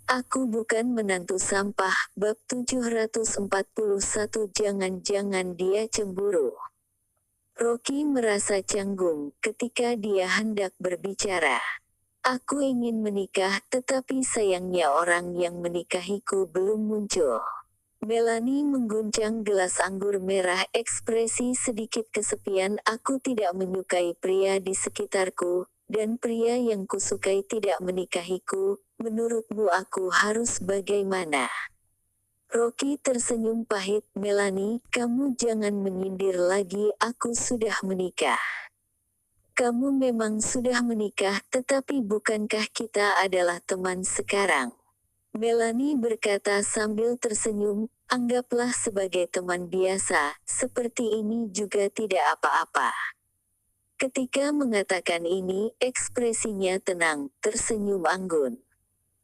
Aku bukan menantu sampah. Bab 741. Jangan-jangan dia cemburu. Rocky merasa canggung ketika dia hendak berbicara. Aku ingin menikah, tetapi sayangnya orang yang menikahiku belum muncul. Melanie mengguncang gelas anggur merah, ekspresi sedikit kesepian. Aku tidak menyukai pria di sekitarku, dan pria yang kusukai tidak menikahiku. Menurutmu aku harus bagaimana? Rocky tersenyum pahit. Melanie, kamu jangan menyindir lagi, aku sudah menikah. Kamu memang sudah menikah, tetapi bukankah kita adalah teman sekarang? Melanie berkata sambil tersenyum, anggaplah sebagai teman biasa, seperti ini juga tidak apa-apa. Ketika mengatakan ini, ekspresinya tenang, tersenyum anggun.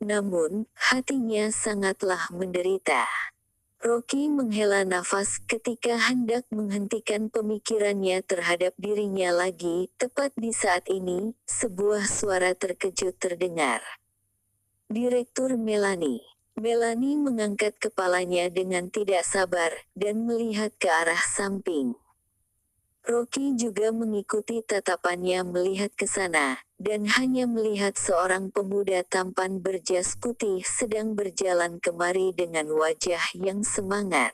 Namun, hatinya sangatlah menderita. Rocky menghela nafas ketika hendak menghentikan pemikirannya terhadap dirinya lagi. Tepat di saat ini, sebuah suara terkejut terdengar. Direktur Melanie. Melanie mengangkat kepalanya dengan tidak sabar, dan melihat ke arah samping. Rocky juga mengikuti tatapannya melihat ke sana, dan hanya melihat seorang pemuda tampan berjas putih sedang berjalan kemari dengan wajah yang semangat.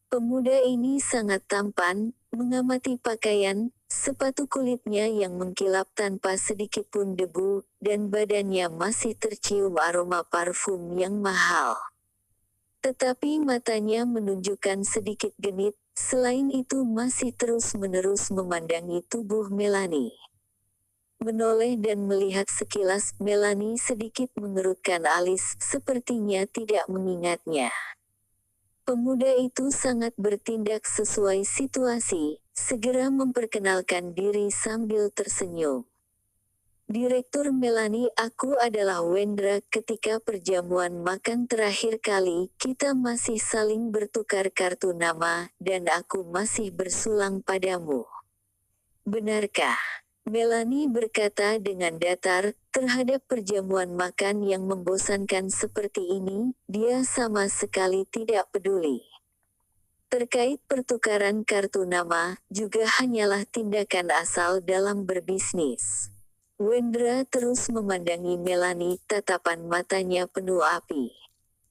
Pemuda ini sangat tampan, mengamati pakaian, sepatu kulitnya yang mengkilap tanpa sedikit pun debu, dan badannya masih tercium aroma parfum yang mahal. Tetapi matanya menunjukkan sedikit genit, selain itu masih terus-menerus memandangi tubuh Melanie. Menoleh dan melihat sekilas, Melanie sedikit mengerutkan alis, sepertinya tidak mengingatnya. Pemuda itu sangat bertindak sesuai situasi, segera memperkenalkan diri sambil tersenyum. Direktur Melanie, aku adalah Wendra. Ketika perjamuan makan terakhir kali, kita masih saling bertukar kartu nama, dan aku masih bersulang padamu. Benarkah? Melanie berkata dengan datar, terhadap perjamuan makan yang membosankan seperti ini, dia sama sekali tidak peduli. Terkait pertukaran kartu nama, juga hanyalah tindakan asal dalam berbisnis. Wendra terus memandangi Melanie, tatapan matanya penuh api.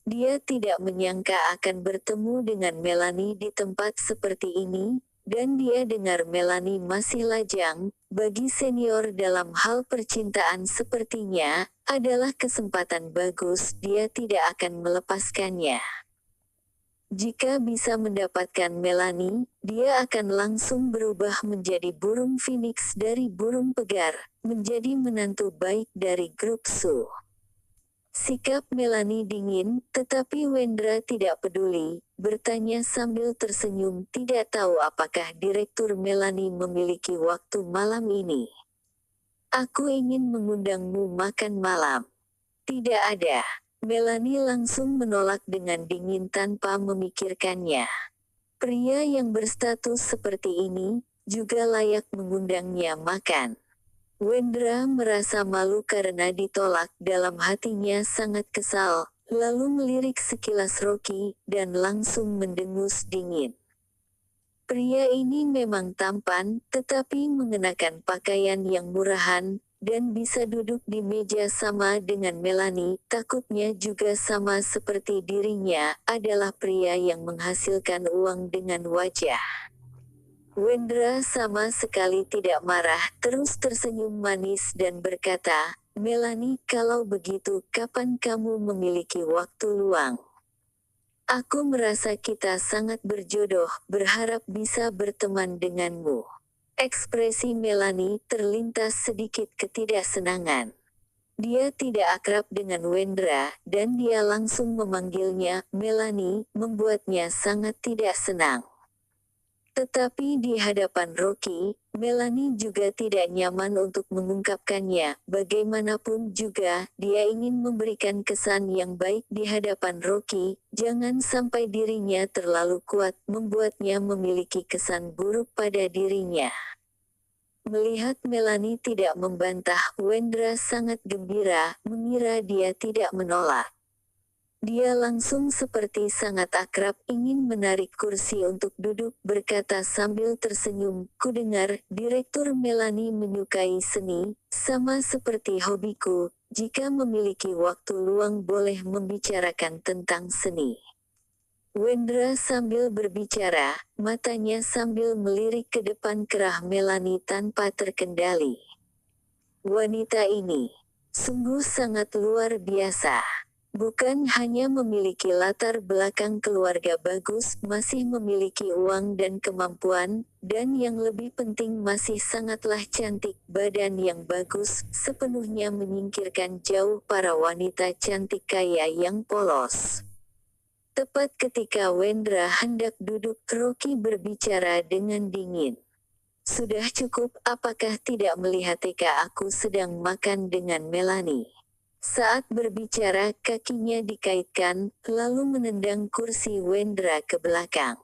Dia tidak menyangka akan bertemu dengan Melanie di tempat seperti ini, dan dia dengar Melanie masih lajang. Bagi senior dalam hal percintaan sepertinya, adalah kesempatan bagus, dia tidak akan melepaskannya. Jika bisa mendapatkan Melanie, dia akan langsung berubah menjadi burung phoenix dari burung pegar, menjadi menantu baik dari grup Su. Sikap Melanie dingin, tetapi Wendra tidak peduli, bertanya sambil tersenyum. Tidak tahu apakah Direktur Melanie memiliki waktu malam ini. Aku ingin mengundangmu makan malam. Tidak ada. Melanie langsung menolak dengan dingin tanpa memikirkannya. Pria yang berstatus seperti ini, juga layak mengundangnya makan. Wendra merasa malu karena ditolak, dalam hatinya sangat kesal, lalu melirik sekilas Rocky, dan langsung mendengus dingin. Pria ini memang tampan, tetapi mengenakan pakaian yang murahan, dan bisa duduk di meja sama dengan Melanie. Takutnya juga sama seperti dirinya, adalah pria yang menghasilkan uang dengan wajah. Wendra sama sekali tidak marah, terus tersenyum manis dan berkata, Melanie, kalau begitu kapan kamu memiliki waktu luang? Aku merasa kita sangat berjodoh, berharap bisa berteman denganmu. Ekspresi Melanie terlintas sedikit ketidaksenangan. Dia tidak akrab dengan Wendra, dan dia langsung memanggilnya Melanie, membuatnya sangat tidak senang. Tetapi di hadapan Rocky, Melanie juga tidak nyaman untuk mengungkapkannya. Bagaimanapun juga, dia ingin memberikan kesan yang baik di hadapan Rocky, jangan sampai dirinya terlalu kuat, membuatnya memiliki kesan buruk pada dirinya. Melihat Melanie tidak membantah, Wendra sangat gembira, mengira dia tidak menolak. Dia langsung seperti sangat akrab ingin menarik kursi untuk duduk berkata sambil tersenyum, "Kudengar, Direktur Melanie menyukai seni, sama seperti hobiku, jika memiliki waktu luang boleh membicarakan tentang seni." Wendra sambil berbicara, matanya sambil melirik ke depan kerah Melanie tanpa terkendali. Wanita ini sungguh sangat luar biasa. Bukan hanya memiliki latar belakang keluarga bagus, masih memiliki uang dan kemampuan, dan yang lebih penting masih sangatlah cantik, badan yang bagus, sepenuhnya menyingkirkan jauh para wanita cantik kaya yang polos. Tepat ketika Wendra hendak duduk, Rocky berbicara dengan dingin. "Sudah cukup, apakah tidak melihat aku sedang makan dengan Melanie?" Saat berbicara, kakinya dikaitkan, lalu menendang kursi Wendra ke belakang.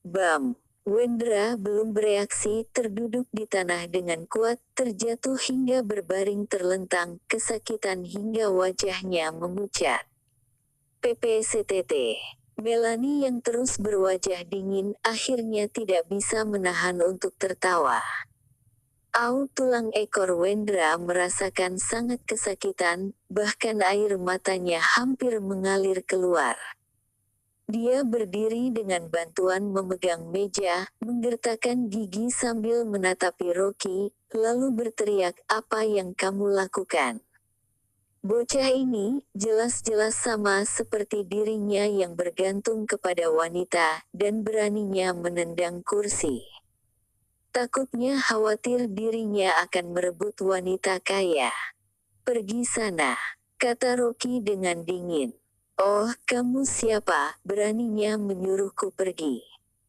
Bam! Wendra belum bereaksi, terduduk di tanah dengan kuat, terjatuh hingga berbaring terlentang, kesakitan hingga wajahnya memucat. PPSTT. Melanie yang terus berwajah dingin, akhirnya tidak bisa menahan untuk tertawa. Tulang ekor Wendra merasakan sangat kesakitan, bahkan air matanya hampir mengalir keluar. Dia berdiri dengan bantuan memegang meja, menggertakkan gigi sambil menatapi Rocky, lalu berteriak, "Apa yang kamu lakukan?" Bocah ini, jelas-jelas sama seperti dirinya yang bergantung kepada wanita, dan beraninya menendang kursi. Takutnya khawatir dirinya akan merebut wanita kaya. "Pergi sana," kata Rocky dengan dingin. "Oh, kamu siapa, beraninya menyuruhku pergi?"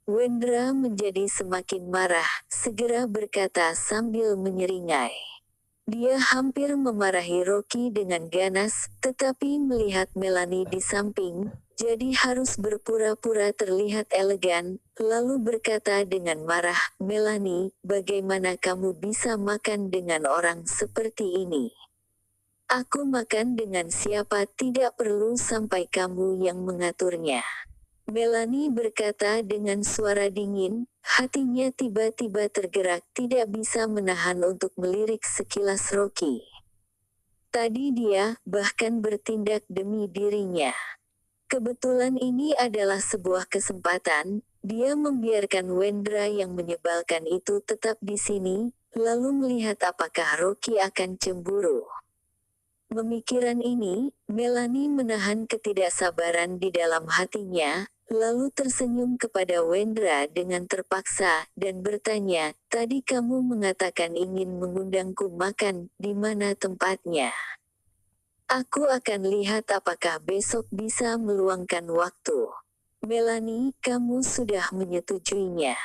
Wendra menjadi semakin marah, segera berkata sambil menyeringai. Dia hampir memarahi Rocky dengan ganas, tetapi melihat Melanie di samping, jadi harus berpura-pura terlihat elegan, lalu berkata dengan marah, "Melanie, bagaimana kamu bisa makan dengan orang seperti ini?" "Aku makan dengan siapa tidak perlu sampai kamu yang mengaturnya." Melanie berkata dengan suara dingin, hatinya tiba-tiba tergerak, tidak bisa menahan untuk melirik sekilas Rocky. Tadi dia bahkan bertindak demi dirinya. Kebetulan ini adalah sebuah kesempatan, dia membiarkan Wendra yang menyebalkan itu tetap di sini, lalu melihat apakah Rocky akan cemburu. Pemikiran ini, Melanie menahan ketidaksabaran di dalam hatinya, lalu tersenyum kepada Wendra dengan terpaksa, dan bertanya, "Tadi kamu mengatakan ingin mengundangku makan, di mana tempatnya?" "Aku akan lihat apakah besok bisa meluangkan waktu." "Melanie, kamu sudah menyetujuinya."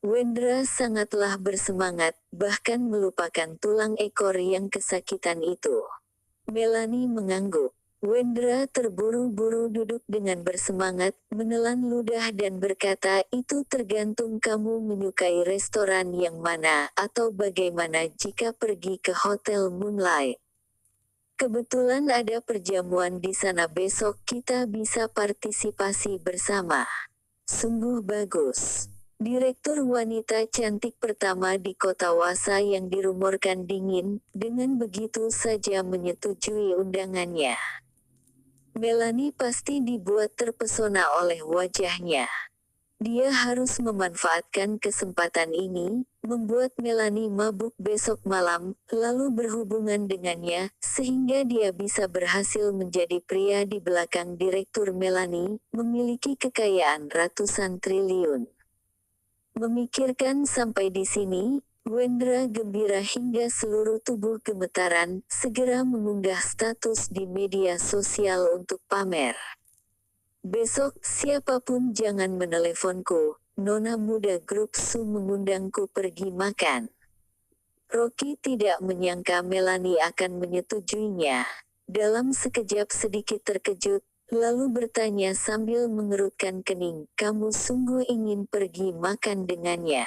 Wendra sangatlah bersemangat, bahkan melupakan tulang ekor yang kesakitan itu. Melanie mengangguk. Wendra terburu-buru duduk dengan bersemangat, menelan ludah dan berkata, "Itu tergantung kamu menyukai restoran yang mana, atau bagaimana jika pergi ke Hotel Moonlight. Kebetulan ada perjamuan di sana besok, kita bisa partisipasi bersama." Sungguh bagus. Direktur wanita cantik pertama di kota Wasa yang dirumorkan dingin, dengan begitu saja menyetujui undangannya. Melanie pasti dibuat terpesona oleh wajahnya. Dia harus memanfaatkan kesempatan ini, membuat Melanie mabuk besok malam, lalu berhubungan dengannya, sehingga dia bisa berhasil menjadi pria di belakang Direktur Melanie, memiliki kekayaan ratusan triliun. Memikirkan sampai di sini, Wendra gembira hingga seluruh tubuh gemetaran, segera mengunggah status di media sosial untuk pamer. "Besok, siapapun jangan meneleponku, Nona Muda Grup Su mengundangku pergi makan." Rocky tidak menyangka Melanie akan menyetujuinya. Dalam sekejap sedikit terkejut, lalu bertanya sambil mengerutkan kening, "Kamu sungguh ingin pergi makan dengannya?"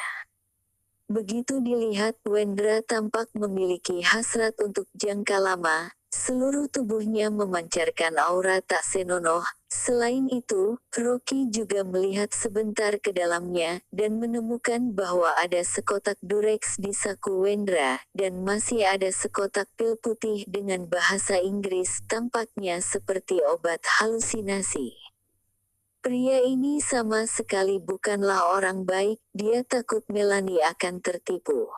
Begitu dilihat Wendra tampak memiliki hasrat untuk jangka lama, Seluruh tubuhnya memancarkan aura tak senonoh. Selain itu, Rocky juga melihat sebentar ke dalamnya, dan menemukan bahwa ada sekotak Durex di saku Wendra, dan masih ada sekotak pil putih dengan bahasa Inggris, tampaknya seperti obat halusinasi. Pria ini sama sekali bukanlah orang baik, dia takut Melanie akan tertipu.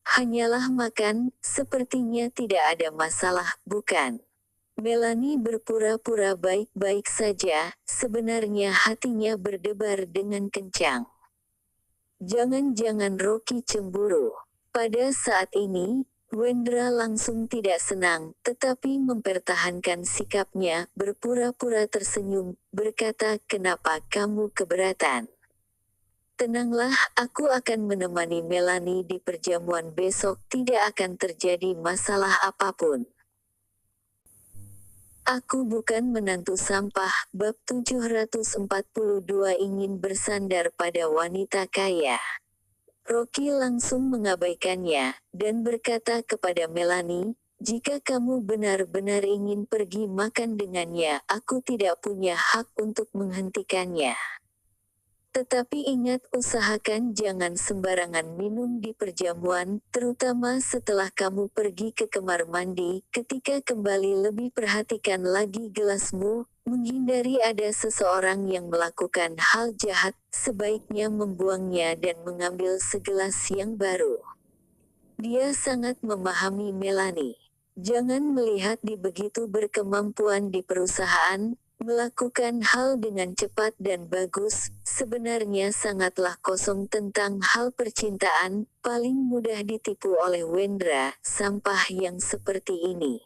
Hanyalah makan, sepertinya tidak ada masalah, bukan? Melanie berpura-pura baik-baik saja, sebenarnya hatinya berdebar dengan kencang. Jangan-jangan Rocky cemburu. Pada saat ini, Wendra langsung tidak senang, tetapi mempertahankan sikapnya, berpura-pura tersenyum, berkata, "Kenapa kamu keberatan? Tenanglah, aku akan menemani Melanie di perjamuan besok, tidak akan terjadi masalah apapun." Aku bukan menantu sampah. Bab 742 ingin bersandar pada wanita kaya. Rocky langsung mengabaikannya, dan berkata kepada Melanie, "Jika kamu benar-benar ingin pergi makan dengannya, aku tidak punya hak untuk menghentikannya. Tetapi ingat, usahakan jangan sembarangan minum di perjamuan, terutama setelah kamu pergi ke kamar mandi. Ketika kembali lebih perhatikan lagi gelasmu, menghindari ada seseorang yang melakukan hal jahat, sebaiknya membuangnya dan mengambil segelas yang baru." Dia sangat memahami Melanie. Jangan melihat di begitu berkemampuan di perusahaan, melakukan hal dengan cepat dan bagus, sebenarnya sangatlah kosong tentang hal percintaan, paling mudah ditipu oleh Wendra, sampah yang seperti ini.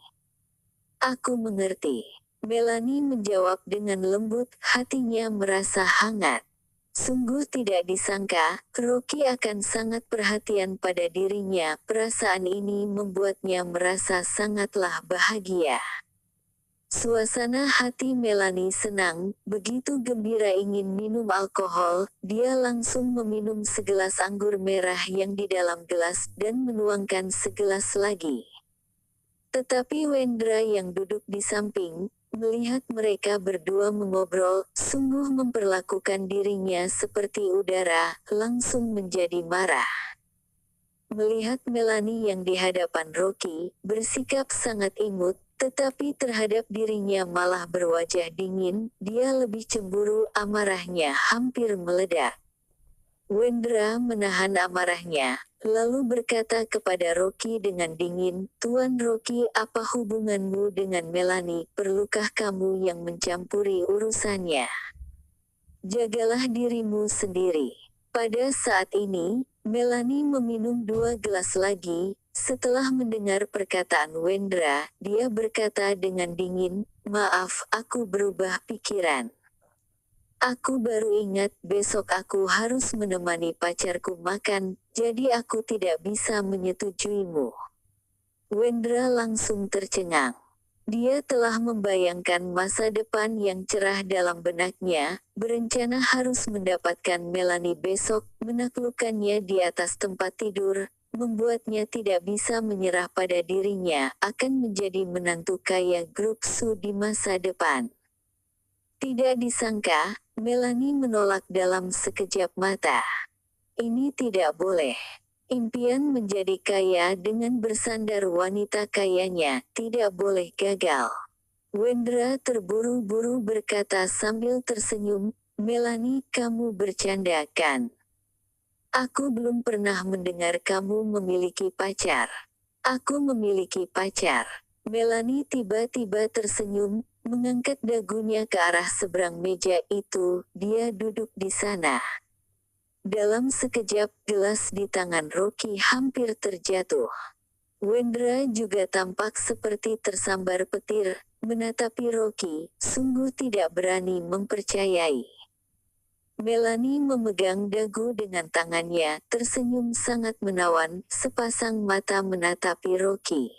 "Aku mengerti." Melanie menjawab dengan lembut, hatinya merasa hangat. Sungguh tidak disangka, Rocky akan sangat perhatian pada dirinya. Perasaan ini membuatnya merasa sangatlah bahagia. Suasana hati Melanie senang, begitu gembira ingin minum alkohol, dia langsung meminum segelas anggur merah yang di dalam gelas, dan menuangkan segelas lagi. Tetapi Wendra yang duduk di samping, melihat mereka berdua mengobrol, sungguh memperlakukan dirinya seperti udara, langsung menjadi marah. Melihat Melanie yang di hadapan Rocky, bersikap sangat imut, tetapi terhadap dirinya malah berwajah dingin, dia lebih cemburu, amarahnya hampir meledak. Wendra menahan amarahnya, lalu berkata kepada Rocky dengan dingin, "Tuan Rocky, apa hubunganmu dengan Melanie? Perlukah kamu yang mencampuri urusannya? Jagalah dirimu sendiri." Pada saat ini, Melanie meminum 2 gelas lagi. Setelah mendengar perkataan Wendra, dia berkata dengan dingin, "Maaf, aku berubah pikiran. Aku baru ingat besok aku harus menemani pacarku makan, jadi aku tidak bisa menyetujuimu." Wendra langsung tercengang. Dia telah membayangkan masa depan yang cerah dalam benaknya, berencana harus mendapatkan Melanie besok, menaklukkannya di atas tempat tidur, membuatnya tidak bisa menyerah pada dirinya, akan menjadi menantu kaya grup Su di masa depan. Tidak disangka, Melanie menolak dalam sekejap mata. Ini tidak boleh. Impian menjadi kaya dengan bersandar wanita kayanya, tidak boleh gagal. Wendra terburu-buru berkata sambil tersenyum, "Melanie, kamu bercanda kan? Aku belum pernah mendengar kamu memiliki pacar." "Aku memiliki pacar." Melanie tiba-tiba tersenyum, mengangkat dagunya ke arah seberang meja itu, dia duduk di sana. Dalam sekejap, gelas di tangan Rocky hampir terjatuh. Wendra juga tampak seperti tersambar petir, menatapi Rocky, sungguh tidak berani mempercayai. Melanie memegang dagu dengan tangannya, tersenyum sangat menawan, sepasang mata menatapi Rocky.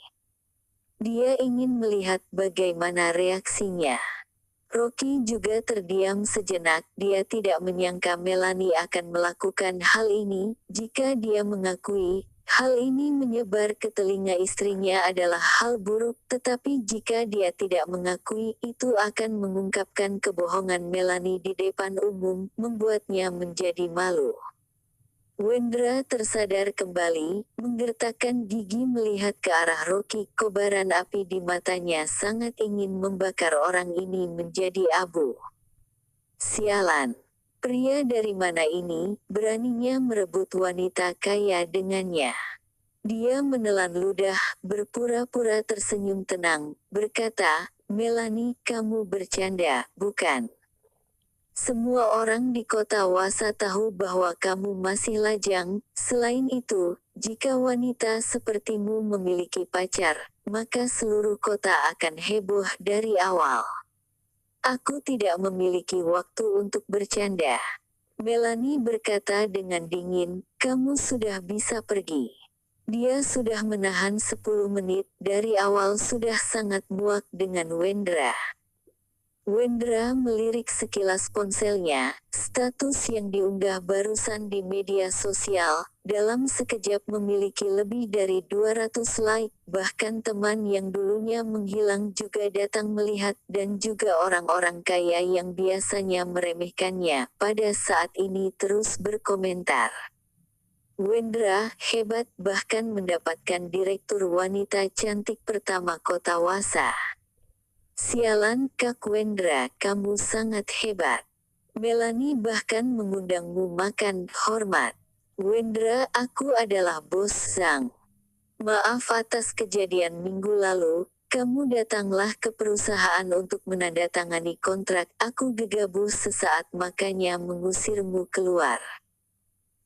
Dia ingin melihat bagaimana reaksinya. Rocky juga terdiam sejenak, dia tidak menyangka Melanie akan melakukan hal ini. Jika dia mengakui, Hal ini menyebar ke telinga istrinya adalah hal buruk, tetapi jika dia tidak mengakui, itu akan mengungkapkan kebohongan Melanie di depan umum, membuatnya menjadi malu. Wendra tersadar kembali, menggertakkan gigi melihat ke arah Rocky. Kobaran api di matanya sangat ingin membakar orang ini menjadi abu. Sialan. Pria dari mana ini, beraninya merebut wanita kaya dengannya. Dia menelan ludah, berpura-pura tersenyum tenang, berkata, "Melanie, kamu bercanda, bukan? Semua orang di kota Wasa tahu bahwa kamu masih lajang. Selain itu, jika wanita sepertimu memiliki pacar, maka seluruh kota akan heboh dari awal. Aku tidak memiliki waktu untuk bercanda." Melanie berkata dengan dingin, "Kamu sudah bisa pergi." Dia sudah menahan 10 menit, dari awal sudah sangat muak dengan Wendra. Wendra melirik sekilas ponselnya, status yang diunggah barusan di media sosial, dalam sekejap memiliki lebih dari 200 like, bahkan teman yang dulunya menghilang juga datang melihat, dan juga orang-orang kaya yang biasanya meremehkannya, pada saat ini terus berkomentar. Wendra, hebat, bahkan mendapatkan direktur wanita cantik pertama kota Wasa. Sialan, Kak Wendra, kamu sangat hebat. Melanie bahkan mengundangmu makan hormat. Wendra, aku adalah bos Zhang. Maaf atas kejadian minggu lalu, kamu datanglah ke perusahaan untuk menandatangani kontrak. Aku gegabah sesaat makanya mengusirmu keluar.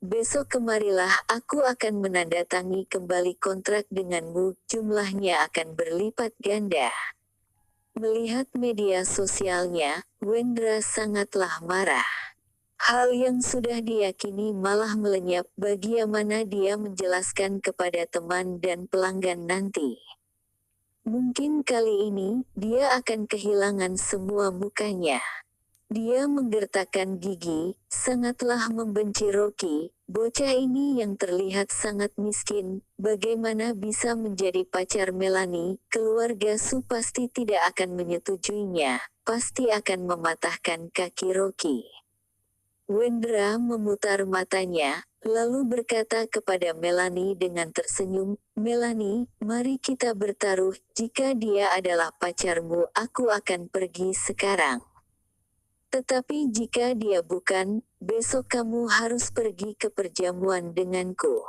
Besok kemarilah, aku akan menandatangi kembali kontrak denganmu, jumlahnya akan berlipat ganda. Melihat media sosialnya, Wendra sangatlah marah. Hal yang sudah diyakini malah melenyap, bagaimana dia menjelaskan kepada teman dan pelanggan nanti. Mungkin kali ini, dia akan kehilangan semua mukanya. Dia menggertakkan gigi, sangatlah membenci Rocky. Bocah ini yang terlihat sangat miskin, bagaimana bisa menjadi pacar Melanie? Keluarga Su pasti tidak akan menyetujuinya, pasti akan mematahkan kaki Rocky. Wendra memutar matanya, lalu berkata kepada Melanie dengan tersenyum, "Melanie, mari kita bertaruh. Jika dia adalah pacarmu, aku akan pergi sekarang. Tetapi jika dia bukan, besok kamu harus pergi ke perjamuan denganku."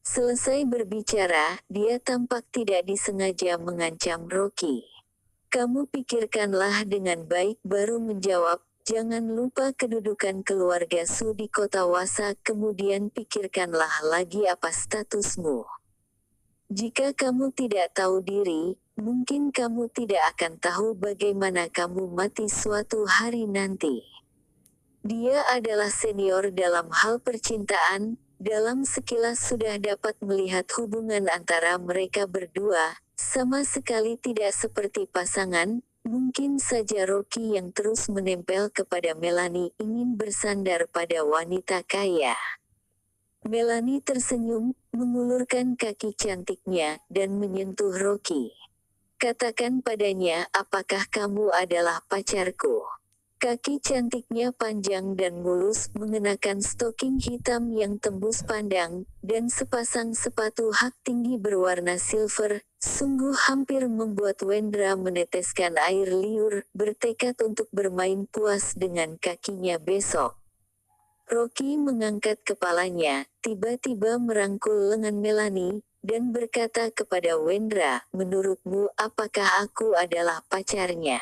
Selesai berbicara, dia tampak tidak disengaja mengancam Rocky. "Kamu pikirkanlah dengan baik," baru menjawab, "jangan lupa kedudukan keluarga Su di kota Wasa, kemudian pikirkanlah lagi apa statusmu. Jika kamu tidak tahu diri, mungkin kamu tidak akan tahu bagaimana kamu mati suatu hari nanti." Dia adalah senior dalam hal percintaan, dalam sekilas sudah dapat melihat hubungan antara mereka berdua, sama sekali tidak seperti pasangan. Mungkin saja Rocky yang terus menempel kepada Melanie ingin bersandar pada wanita kaya. Melanie tersenyum, mengulurkan kaki cantiknya, dan menyentuh Rocky. "Katakan padanya, apakah kamu adalah pacarku?" Kaki cantiknya panjang dan mulus, mengenakan stoking hitam yang tembus pandang, dan sepasang sepatu hak tinggi berwarna silver, sungguh hampir membuat Wendra meneteskan air liur, bertekad untuk bermain puas dengan kakinya besok. Rocky mengangkat kepalanya, tiba-tiba merangkul lengan Melanie, dan berkata kepada Wendra, "Menurutmu apakah aku adalah pacarnya?"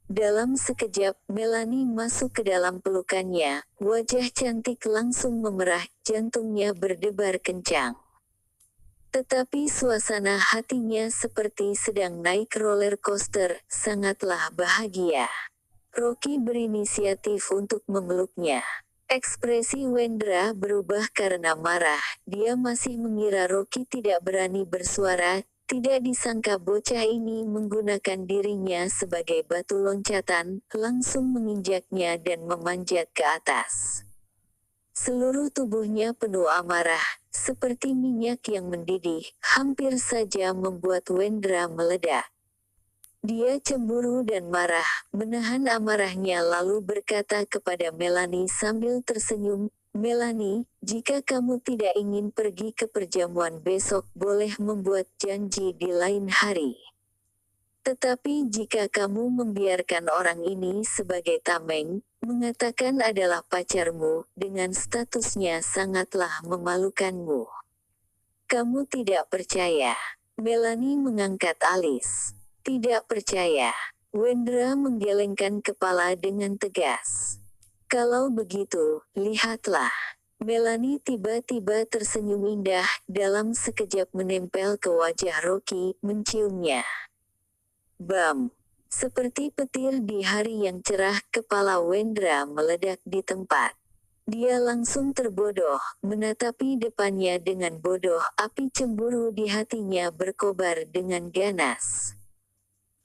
Dalam sekejap, Melanie masuk ke dalam pelukannya, wajah cantik langsung memerah, jantungnya berdebar kencang. Tetapi suasana hatinya seperti sedang naik roller coaster, sangatlah bahagia. Rocky berinisiatif untuk memeluknya. Ekspresi Wendra berubah karena marah, dia masih mengira Rocky tidak berani bersuara, tidak disangka bocah ini menggunakan dirinya sebagai batu loncatan, langsung menginjaknya dan memanjat ke atas. Seluruh tubuhnya penuh amarah, seperti minyak yang mendidih, hampir saja membuat Wendra meledak. Dia cemburu dan marah, menahan amarahnya lalu berkata kepada Melanie sambil tersenyum, "Melanie, jika kamu tidak ingin pergi ke perjamuan besok boleh membuat janji di lain hari. Tetapi jika kamu membiarkan orang ini sebagai tameng, mengatakan adalah pacarmu, dengan statusnya sangatlah memalukanmu. Kamu tidak percaya?" Melanie mengangkat alis. "Tidak percaya." Wendra menggelengkan kepala dengan tegas. "Kalau begitu, lihatlah." Melanie tiba-tiba tersenyum indah, dalam sekejap menempel ke wajah Rocky, menciumnya. Bam! Seperti petir di hari yang cerah, kepala Wendra meledak di tempat. Dia langsung terbodoh, menatapi depannya dengan bodoh, api cemburu di hatinya berkobar dengan ganas.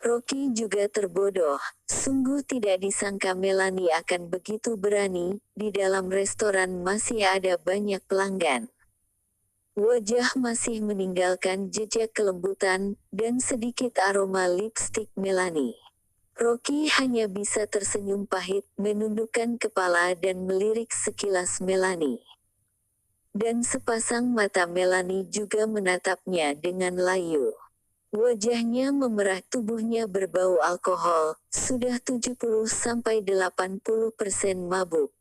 Rocky juga terbodoh, sungguh tidak disangka Melanie akan begitu berani, di dalam restoran masih ada banyak pelanggan. Wajah masih meninggalkan jejak kelembutan, dan sedikit aroma lipstik Melanie. Rocky hanya bisa tersenyum pahit, menundukkan kepala dan melirik sekilas Melanie. Dan sepasang mata Melanie juga menatapnya dengan layu. Wajahnya memerah, tubuhnya berbau alkohol, sudah 70-80% mabuk.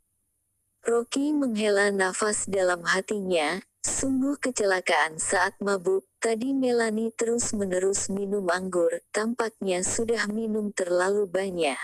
Rocky menghela nafas dalam hatinya, sungguh kecelakaan saat mabuk. Tadi Melanie terus-menerus minum anggur, tampaknya sudah minum terlalu banyak.